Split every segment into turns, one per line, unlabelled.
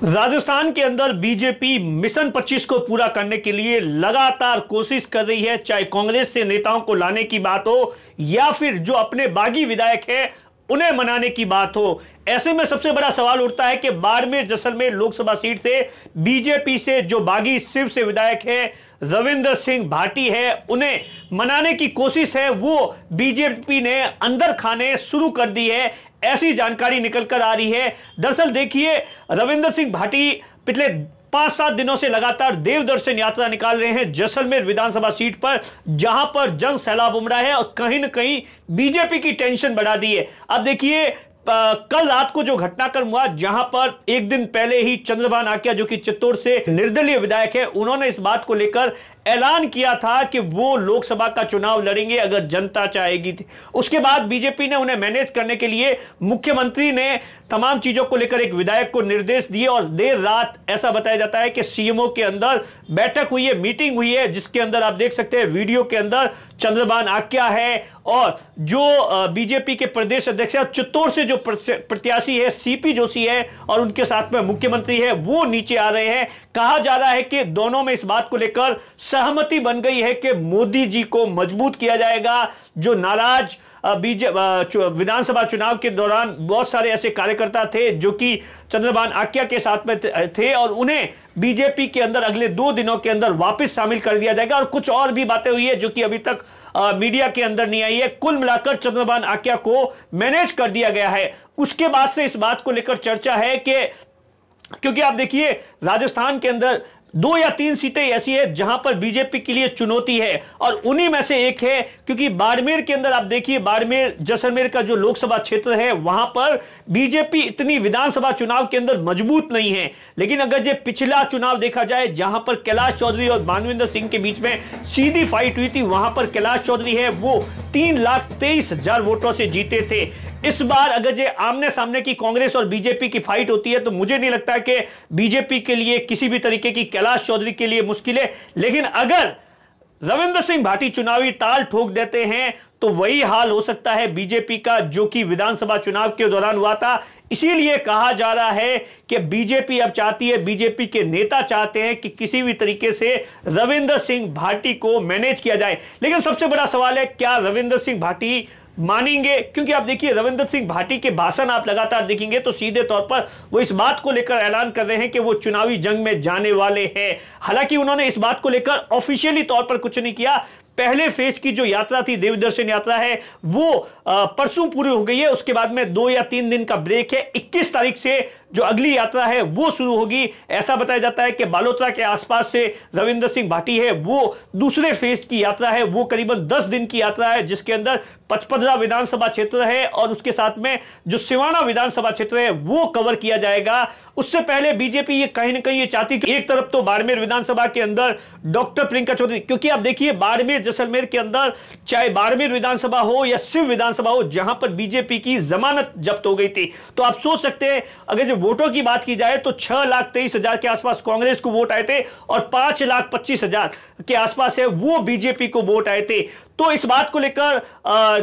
राजस्थान के अंदर BJP mission 25 को पूरा करने के लिए लगातार कोशिश कर रही है, चाहे कांग्रेस से नेताओं को लाने की बात हो या फिर जो अपने बागी विधायक है उन्हें मनाने की बात हो। ऐसे में सबसे बड़ा सवाल उठता है कि बाड़मेर जैसलमेर लोकसभा सीट से बीजेपी से जो बागी शिव से विधायक है रविंद्र सिंह भाटी है, उन्हें मनाने की कोशिश है वो बीजेपी ने अंदर खाने शुरू कर दी है, ऐसी जानकारी निकलकर आ रही है। दरअसल देखिए, रविंद्र सिंह भाटी पिछले 5-7 दिनों से लगातार देव दर्शन यात्रा निकाल रहे हैं जैसलमेर विधानसभा सीट पर, जहां पर जन सैलाब उमड़ा है और कहीं न कहीं बीजेपी की टेंशन बढ़ा दी है। अब देखिए, कल रात को जो घटनाक्रम हुआ, जहां पर एक दिन पहले ही चंद्रभान आकिया जो कि चित्तौड़ से निर्दलीय विधायक है, उन्होंने इस बात को लेकर ऐलान किया था कि वो लोकसभा का चुनाव लड़ेंगे अगर जनता चाहेगी। उसके बाद बीजेपी ने उन्हें मैनेज करने के लिए मुख्यमंत्री ने तमाम चीजों को लेकर एक विधायक को निर्देश दिए और देर रात ऐसा बताया जाता है कि सीएमओ के अंदर बैठक हुई है, मीटिंग हुई है, जिसके अंदर आप देख सकते हैं वीडियो के अंदर चंद्रभान आकिया है और जो बीजेपी के प्रदेश अध्यक्ष है, चित्तौड़ से जो प्रत्याशी है सीपी जोशी है और उनके साथ में मुख्यमंत्री है, वो नीचे आ रहे हैं। कहा जा रहा है कि दोनों में इस बात को लेकर सहमति बन गई है कि मोदी जी को मजबूत किया जाएगा। जो नाराज विधानसभा चुनाव के दौरान बहुत सारे ऐसे कार्यकर्ता थे जो कि चंद्रभान आकिया के साथ में थे और उन्हें बीजेपी के अंदर अगले 2 दिनों के अंदर वापस शामिल कर दिया जाएगा। और कुछ और भी बातें हुई है जो कि अभी तक मीडिया के अंदर नहीं आई है। कुल मिलाकर चंद्रभान आकिया को मैनेज कर दिया गया है। उसके बाद से इस बात को लेकर चर्चा है कि क्योंकि आप देखिए, राजस्थान के अंदर 2 या 3 सीटें ऐसी है जहां पर बीजेपी के लिए चुनौती है और उन्हीं में से एक है, क्योंकि बाड़मेर के अंदर आप देखिए, बाड़मेर जैसलमेर का जो लोकसभा क्षेत्र है वहां पर बीजेपी इतनी विधानसभा चुनाव के अंदर मजबूत नहीं है। लेकिन अगर ये पिछला चुनाव देखा जाए जहां पर कैलाश चौधरी और मानवेंद्र सिंह के बीच में सीधी फाइट हुई थी, वहां पर कैलाश चौधरी है वो 3,23,000 वोटों से जीते थे। इस बार अगर ये आमने सामने की कांग्रेस और बीजेपी की फाइट होती है तो मुझे नहीं लगता कि बीजेपी के लिए किसी भी तरीके की कैलाश चौधरी के लिए मुश्किल है। लेकिन अगर रविंद्र सिंह भाटी चुनावी ताल ठोक देते हैं तो वही हाल हो सकता है बीजेपी का जो कि विधानसभा चुनाव के दौरान हुआ था। इसीलिए कहा जा रहा है कि बीजेपी अब चाहती है, बीजेपी के नेता चाहते हैं कि किसी भी तरीके से रविंद्र सिंह भाटी को मैनेज किया जाए। लेकिन सबसे बड़ा सवाल है, क्या रविंद्र सिंह भाटी मानेंगे? क्योंकि आप देखिए, रविंद्र सिंह भाटी के भाषण आप लगातार देखेंगे तो सीधे तौर पर वो इस बात को लेकर ऐलान कर रहे हैं कि वो चुनावी जंग में जाने वाले हैं। हालांकि उन्होंने इस बात को लेकर ऑफिशियली तौर पर कुछ नहीं किया। पहले फेज की जो यात्रा थी, देव दर्शन यात्रा है, वो परसों पूरी हो गई है। उसके बाद में 2 या 3 दिन का ब्रेक है। 21 तारीख से जो अगली यात्रा है वो शुरू होगी। ऐसा बताया जाता है कि बालोतरा के आसपास से रविंद्र सिंह भाटी है वो दूसरे फेज की यात्रा है, वो करीबन 10 दिन की यात्रा है, जिसके अंदर 55 विधानसभा क्षेत्र है और उसके साथ में जो सिवाना विधानसभा क्षेत्र है वो कवर किया जाएगा। उससे पहले बीजेपी ये कहीं ना कहीं ये चाहती कि एक तरफ तो बाड़मेर विधानसभा के अंदर डॉक्टर प्रियंका चौधरी, क्योंकि आप देखिए बाड़मेर जैसलमेर के अंदर चाहे बाड़मेर विधानसभा हो या शिव विधानसभा हो, जहां पर बीजेपी की जमानत जब्त हो गई थी, तो आप सोच सकते हैं अगर जो वोटों की बात की जाए तो 6,23,000 के आसपास कांग्रेस को वोट आए थे और 5,25,000 के आसपास है वो बीजेपी को वोट आए थे। तो इस बात को लेकर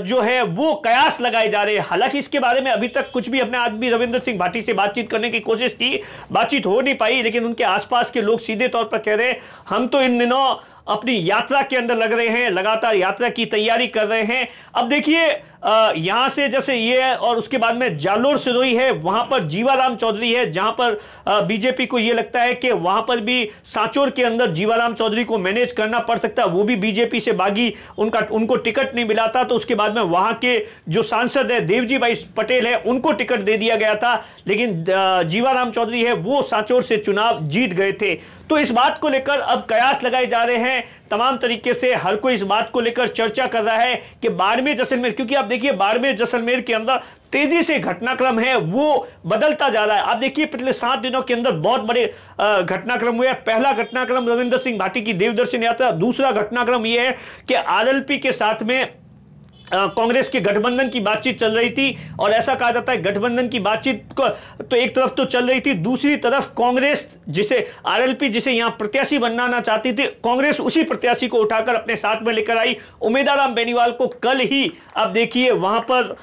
जो है वो कयास लगाए जा रहे हैं। हालांकि इसके बारे में अभी तक कुछ भी, अपने आदमी रविंद्र सिंह भाटी से बातचीत करने की कोशिश की, बातचीत हो नहीं पाई। लेकिन उनके आसपास के लोग सीधे तौर पर कह रहे हैं हम तो इन दिनों अपनी यात्रा के अंदर लग रहे हैं, लगातार यात्रा की तैयारी कर रहे हैं। अब देखिए, यहां से जैसे ये है और उसके बाद में जालोर सिरोही है, वहां पर जीवाराम चौधरी है, जहां पर बीजेपी को यह लगता है कि वहां पर भी सांचौर के अंदर जीवाराम चौधरी को मैनेज करना पड़ सकता है। वो भी बीजेपी से बागी, उनको टिकट नहीं मिला था, तो उसके बाद में वहां के जो सांसद है देवजी भाई पटेल है उनको टिकट दे दिया गया था। लेकिन जीवाराम चौधरी है वो सांचौर से चुनाव जीत गए थे। तो इस बात को लेकर अब कयास लगाए जा रहे हैं तमाम तरीके से। हर कोई इस बात को लेकर चर्चा कर रहा है कि बाड़मेर जैसलमेर, क्योंकि आप देखिए बाड़मेर जैसलमेर के अंदर तेजी से घटनाक्रम है वो बदलता जा रहा है। आप देखिए पिछले 7 दिनों के अंदर बहुत बड़े घटनाक्रम हुए। पहला घटनाक्रम रविंद्र सिंह भाटी की देव दर्शन यात्रा। दूसरा घटनाक्रम यह है कि आरएलपी के साथ में कांग्रेस के गठबंधन की बातचीत चल रही थी और ऐसा कहा जाता है गठबंधन की बातचीत को तो एक तरफ तो चल रही थी, दूसरी तरफ कांग्रेस जिसे आरएलपी जिसे यहां प्रत्याशी बनाना चाहती थी, कांग्रेस उसी प्रत्याशी को उठाकर अपने साथ में लेकर आई। उमेदाराम बेनीवाल को कल ही अब देखिए वहां पर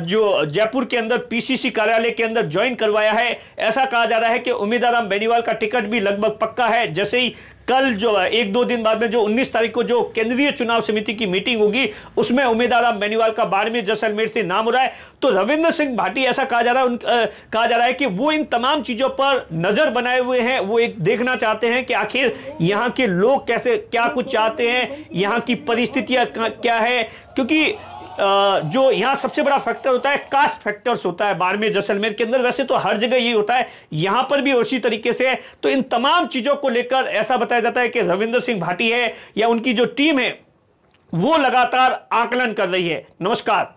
जो जयपुर के अंदर पीसीसी कार्यालय के अंदर ज्वाइन करवाया है। ऐसा कहा जा रहा है कि उमेदाराम बेनीवाल का टिकट भी लगभग पक्का है। जैसे ही कल जो 1-2 दिन बाद में जो 19 तारीख को जो केंद्रीय चुनाव समिति की मीटिंग होगी उसमें उमेदाराम बेनीवाल का बाड़मेर जैसलमेर से नाम हो रहा है। तो रविंद्र सिंह भाटी ऐसा कहा जा रहा है कि वो इन तमाम चीजों पर नजर बनाए हुए हैं। वो एक देखना चाहते हैं कि आखिर यहां के लोग कैसे क्या कुछ चाहते हैं, यहां की परिस्थितियां क्या है, क्योंकि जो यहां सबसे बड़ा फैक्टर होता है कास्ट फैक्टर्स होता है बाड़मेर जैसलमेर के अंदर, वैसे तो हर जगह यही होता है, यहां पर भी उसी तरीके से है। तो इन तमाम चीजों को लेकर ऐसा बताया जाता है कि रविंद्र सिंह भाटी है या उनकी जो टीम है वो लगातार आकलन कर रही है। नमस्कार।